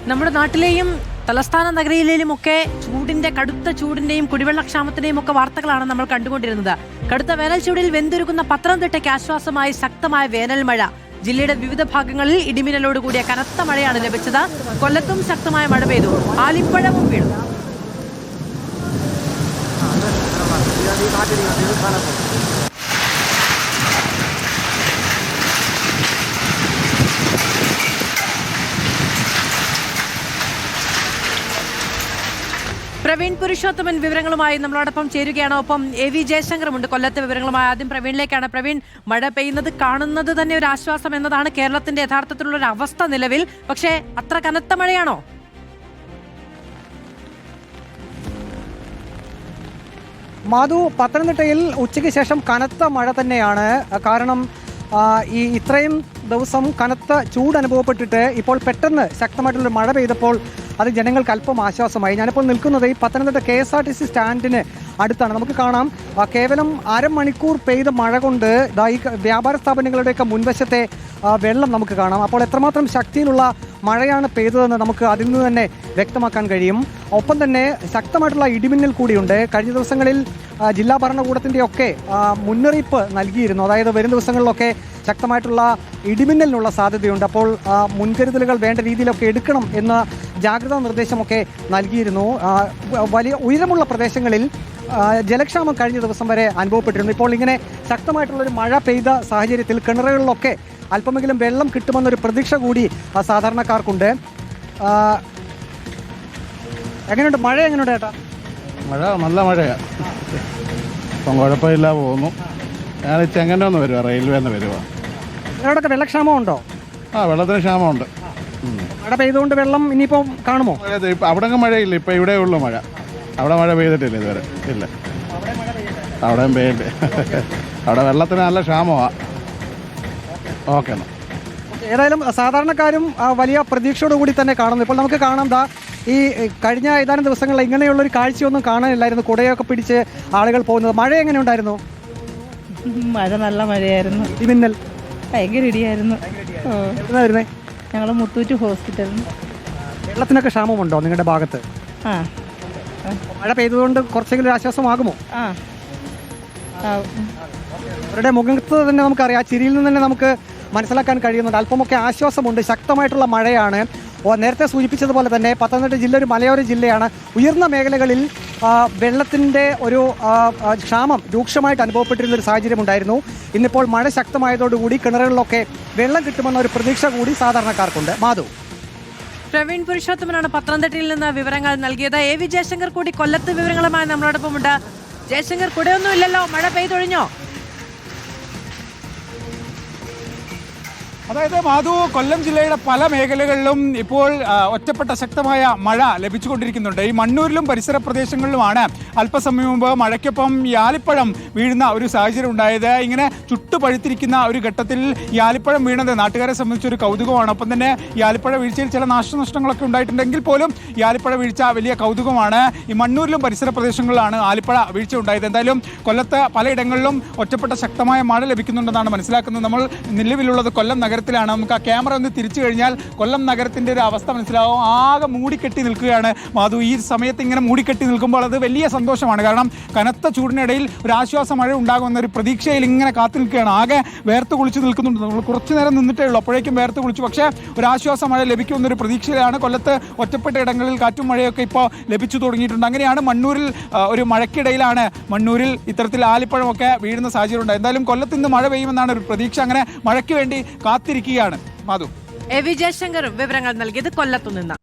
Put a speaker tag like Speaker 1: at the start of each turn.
Speaker 1: നമ്മുടെ നാട്ടിലെയും തലസ്ഥാന നഗരിയിലെയും ഒക്കെ കടുത്ത ചൂടിന്റെയും കുടിവെള്ളക്ഷാമത്തിന്റെയും ഒക്കെ വാർത്തകളാണ് നമ്മൾ കണ്ടുകൊണ്ടിരുന്നത്. കടുത്ത വേനൽ ചൂടിൽ വെന്തുരുക്കുന്ന പത്തനംതിട്ടയ്ക്ക് ആശ്വാസമായി ശക്തമായ വേനൽ മഴ. ജില്ലയുടെ വിവിധ ഭാഗങ്ങളിൽ ഇടിമിന്നലോട് കൂടിയ കനത്ത മഴയാണ് ലഭിച്ചത്. കൊല്ലത്തും ശക്തമായ മഴ പെയ്തു. ആലിപ്പഴവും വീണു. പ്രവീൺ പുരുഷോത്തമൻ വിവരങ്ങളുമായി നമ്മളോടൊപ്പം ചേരുകയാണ്. ഒപ്പം AV ജയശങ്കറുമുണ്ട് കൊല്ലത്തെ വിവരങ്ങളുമായി. ആദ്യം പ്രവീണിലേക്കാണ്. പ്രവീൺ, മഴ പെയ്യുന്നത് കാണുന്നത് തന്നെ ഒരു ആശ്വാസം എന്നതാണ് കേരളത്തിന്റെ യഥാർത്ഥത്തിലുള്ള ഒരു അവസ്ഥ നിലവിൽ. പക്ഷേ അത്ര കനത്ത മഴയാണോ?
Speaker 2: മാധു, പത്തനംതിട്ടയിൽ ഉച്ചയ്ക്ക് ശേഷം കനത്ത മഴ തന്നെയാണ്. കാരണം ഇത്രയും ദിവസം കനത്ത ചൂട് അനുഭവപ്പെട്ടിട്ട് ഇപ്പോൾ പെട്ടെന്ന് ശക്തമായിട്ടുള്ള മഴ പെയ്തപ്പോൾ അത് ജനങ്ങൾക്ക് അല്പം ആശ്വാസമായി. ഞാനിപ്പോൾ നിൽക്കുന്നത് ഈ പത്തനംതിട്ട KSRTC സ്റ്റാൻഡിന് അടുത്താണ്. നമുക്ക് കാണാം, കേവലം അരമണിക്കൂർ പെയ്ത മഴ കൊണ്ട് ഈ വ്യാപാര സ്ഥാപനങ്ങളുടെയൊക്കെ മുൻവശത്തെ വെള്ളം നമുക്ക് കാണാം. അപ്പോൾ എത്രമാത്രം ശക്തിയിലുള്ള മഴയാണ് പെയ്തതെന്ന് നമുക്ക് അതിൽ നിന്ന് തന്നെ വ്യക്തമാക്കാൻ കഴിയും. ഒപ്പം തന്നെ ശക്തമായിട്ടുള്ള ഇടിമിന്നൽ കൂടിയുണ്ട്. കഴിഞ്ഞ ദിവസങ്ങളിൽ ജില്ലാ ഭരണകൂടത്തിൻ്റെ ഒക്കെ മുന്നറിയിപ്പ് നൽകിയിരുന്നു. അതായത് വരും ദിവസങ്ങളിലൊക്കെ ശക്തമായിട്ടുള്ള ഇടിമിന്നലിനുള്ള സാധ്യതയുണ്ട്. അപ്പോൾ മുൻകരുതലുകൾ വേണ്ട രീതിയിലൊക്കെ എടുക്കണം എന്ന ജാഗ്രതാ നിർദ്ദേശമൊക്കെ നൽകിയിരുന്നു. വലിയ ഉയരമുള്ള പ്രദേശങ്ങളിൽ ജലക്ഷാമം കഴിഞ്ഞ ദിവസം വരെ അനുഭവപ്പെട്ടിരുന്നു. ഇപ്പോൾ ഇങ്ങനെ ശക്തമായിട്ടുള്ളൊരു മഴ പെയ്ത സാഹചര്യത്തിൽ കിണറുകളിലൊക്കെ അല്പമെങ്കിലും വെള്ളം കിട്ടുമെന്നൊരു പ്രതീക്ഷ കൂടി സാധാരണക്കാർക്കുണ്ട്. എങ്ങനെയുണ്ട് മഴ? എങ്ങനെയുണ്ട് ചേട്ടാ?
Speaker 3: മഴ നല്ല മഴയാണ്, ഇപ്പം കുഴപ്പമില്ല പോകുന്നു. ഞാൻ ചെങ്ങന്നൂന്ന് വരുവാ, റെയിൽവേന്ന് വരുവാ.
Speaker 2: ഇവിടെയൊക്കെ വെള്ളക്ഷാമം ഉണ്ടോ?
Speaker 3: വെള്ളത്തിന് ക്ഷാമമുണ്ട്.
Speaker 2: മഴ പെയ്തുകൊണ്ട് വെള്ളം ഇനിയിപ്പോൾ കാണുമോ?
Speaker 3: അവിടെ മഴയില്ല, ഇപ്പം ഇവിടെ ഉള്ളു മഴ. അവിടെ മഴ പെയ്തിട്ടില്ല ഇതുവരെ, ഇല്ല. അവിടെയും പെയ്യില്ല. അവിടെ വെള്ളത്തിന് നല്ല ക്ഷാമമാണ്. ഓക്കെ എന്നാൽ.
Speaker 2: ഏതായാലും സാധാരണക്കാരും വലിയ പ്രതീക്ഷയോടുകൂടി തന്നെ കാണുന്നു. ഇപ്പോൾ നമുക്ക് കാണാം, ഈ കഴിഞ്ഞ ഏതാനും ദിവസങ്ങളിൽ ഇങ്ങനെയുള്ളൊരു കാഴ്ചയൊന്നും കാണാനില്ലായിരുന്നു. കുടയൊക്കെ പിടിച്ച് ആളുകൾ പോകുന്നത്. മഴ എങ്ങനെ ഉണ്ടായിരുന്നു?
Speaker 4: മഴ നല്ല മഴയായിരുന്നു.
Speaker 2: ഇടിമിന്നൽ
Speaker 4: ഭയങ്കര ഇടിയായിരുന്നു.
Speaker 2: വരുന്നേ
Speaker 4: ഞങ്ങൾ മുത്തൂറ്റ് ഹോസ്പിറ്റലിൽ.
Speaker 2: വെള്ളത്തിനൊക്കെ ക്ഷാമമുണ്ടോ നിങ്ങളുടെ ഭാഗത്ത്?
Speaker 4: ആ,
Speaker 2: മഴ പെയ്തുകൊണ്ട് കുറച്ചെങ്കിലും ആശ്വാസമാകുമോ?
Speaker 4: ആ,
Speaker 2: അവരുടെ മുഖത്ത് തന്നെ നമുക്കറിയാം, ചിരിയിൽ നിന്ന് തന്നെ നമുക്ക് മനസ്സിലാക്കാൻ കഴിയുന്നുണ്ട്. അല്പമൊക്കെ ആശ്വാസമുണ്ട്. ശക്തമായിട്ടുള്ള മഴയാണ്. നേരത്തെ സൂചിപ്പിച്ചതുപോലെ തന്നെ പത്തനംതിട്ട ജില്ല ഒരു മലയോര ജില്ലയാണ്. ഉയർന്ന മേഖലകളിൽ വെള്ളത്തിൻ്റെ ഒരു ക്ഷാമം രൂക്ഷമായിട്ട് അനുഭവപ്പെട്ടിരുന്ന ഒരു സാഹചര്യം ഉണ്ടായിരുന്നു. ഇന്നിപ്പോൾ മഴ ശക്തമായതോടുകൂടി കിണറുകളിലൊക്കെ വെള്ളം കിട്ടുമെന്ന ഒരു പ്രതീക്ഷ കൂടി സാധാരണക്കാർക്കുണ്ട്. മാധു.
Speaker 1: പ്രവീൺ പുരുഷോത്തമനാണ് പത്തനംതിട്ടയിൽ നിന്ന് വിവരങ്ങൾ നൽകിയത്. AV ജയശങ്കർ കൂടി കൊല്ലത്ത് വിവരങ്ങളുമായി നമ്മളോടൊപ്പമുണ്ട്. ജയശങ്കർ, കുടയൊന്നുമില്ലല്ലോ, മഴ പെയ്തൊഴിഞ്ഞോ?
Speaker 5: അതായത് മാധു, കൊല്ലം ജില്ലയുടെ പല മേഖലകളിലും ഇപ്പോൾ ഒറ്റപ്പെട്ട ശക്തമായ മഴ ലഭിച്ചുകൊണ്ടിരിക്കുന്നുണ്ട്. ഈ മണ്ണൂരിലും പരിസര പ്രദേശങ്ങളിലുമാണ് അല്പസമയം മുമ്പ് മഴയ്ക്കൊപ്പം ആലിപ്പഴം വീഴുന്ന ഒരു സാഹചര്യം ഉണ്ടായത്. ഇങ്ങനെ ചുട്ടുപഴുത്തിരിക്കുന്ന ഒരു ഘട്ടത്തിൽ ഈ ആലിപ്പഴം വീണത് നാട്ടുകാരെ സംബന്ധിച്ചൊരു കൗതുകമാണ്. ഒപ്പം തന്നെ ഈ ആലിപ്പഴ വീഴ്ചയിൽ ചില നാശനഷ്ടങ്ങളൊക്കെ ഉണ്ടായിട്ടുണ്ടെങ്കിൽ പോലും ഈ ആലിപ്പഴ വീഴ്ച വലിയ കൗതുകമാണ്. ഈ മണ്ണൂരിലും പരിസര പ്രദേശങ്ങളിലാണ് ആലിപ്പഴ വീഴ്ച ഉണ്ടായത്. എന്തായാലും കൊല്ലത്ത് പലയിടങ്ങളിലും ഒറ്റപ്പെട്ട ശക്തമായ മഴ ലഭിക്കുന്നുണ്ടെന്നാണ് മനസ്സിലാക്കുന്നത്. നമ്മൾ നിലവിലുള്ളത് കൊല്ലം നഗരത്തിലാണ്. നമുക്ക് ആ ക്യാമറ ഒന്ന് തിരിച്ചു കഴിഞ്ഞാൽ കൊല്ലം നഗരത്തിന്റെ ഒരു അവസ്ഥ മനസ്സിലാവും. ആകെ മൂടിക്കെട്ടി നിൽക്കുകയാണ് മാധു. ഈ സമയത്ത് ഇങ്ങനെ മൂടിക്കെട്ടി നിൽക്കുമ്പോൾ അത് വലിയ സന്തോഷമാണ്. കാരണം കനത്ത ചൂടിനിടയിൽ ഒരു ആശ്വാസ മഴ ഉണ്ടാകുമെന്ന ഒരു പ്രതീക്ഷയിൽ ഇങ്ങനെ കാത്തു നിൽക്കുകയാണ്. ആകെ വേർത്ത് കുളിച്ച് നിൽക്കുന്നുണ്ട്. നമ്മൾ കുറച്ചു നേരം നിന്നിട്ടേ ഉള്ളൂ, അപ്പോഴേക്കും വേർത്ത് കുളിച്ചു. പക്ഷേ ഒരു ആശ്വാസ മഴ ലഭിക്കുമെന്നൊരു പ്രതീക്ഷയിലാണ്. കൊല്ലത്ത് ഒറ്റപ്പെട്ട ഇടങ്ങളിൽ കാറ്റും മഴയൊക്കെ ഇപ്പോൾ ലഭിച്ചു തുടങ്ങിയിട്ടുണ്ട്. അങ്ങനെയാണ് മണ്ണൂരിൽ ഒരു മഴയ്ക്കിടയിലാണ് മണ്ണൂരിൽ ഇത്തരത്തിൽ ആലിപ്പഴമൊക്കെ വീഴുന്ന സാഹചര്യം ഉണ്ട്. എന്തായാലും കൊല്ലത്ത് ഇന്ന് മഴ പെയ്യുമെന്നാണ് ഒരു പ്രതീക്ഷ. അങ്ങനെ മഴയ്ക്ക് വേണ്ടി കാത്തിരിക്കുകയാണ് മാധു.
Speaker 1: AV ജയശങ്കർ വിവരങ്ങൾ നൽകിയത് കൊല്ലത്തുനിന്ന്.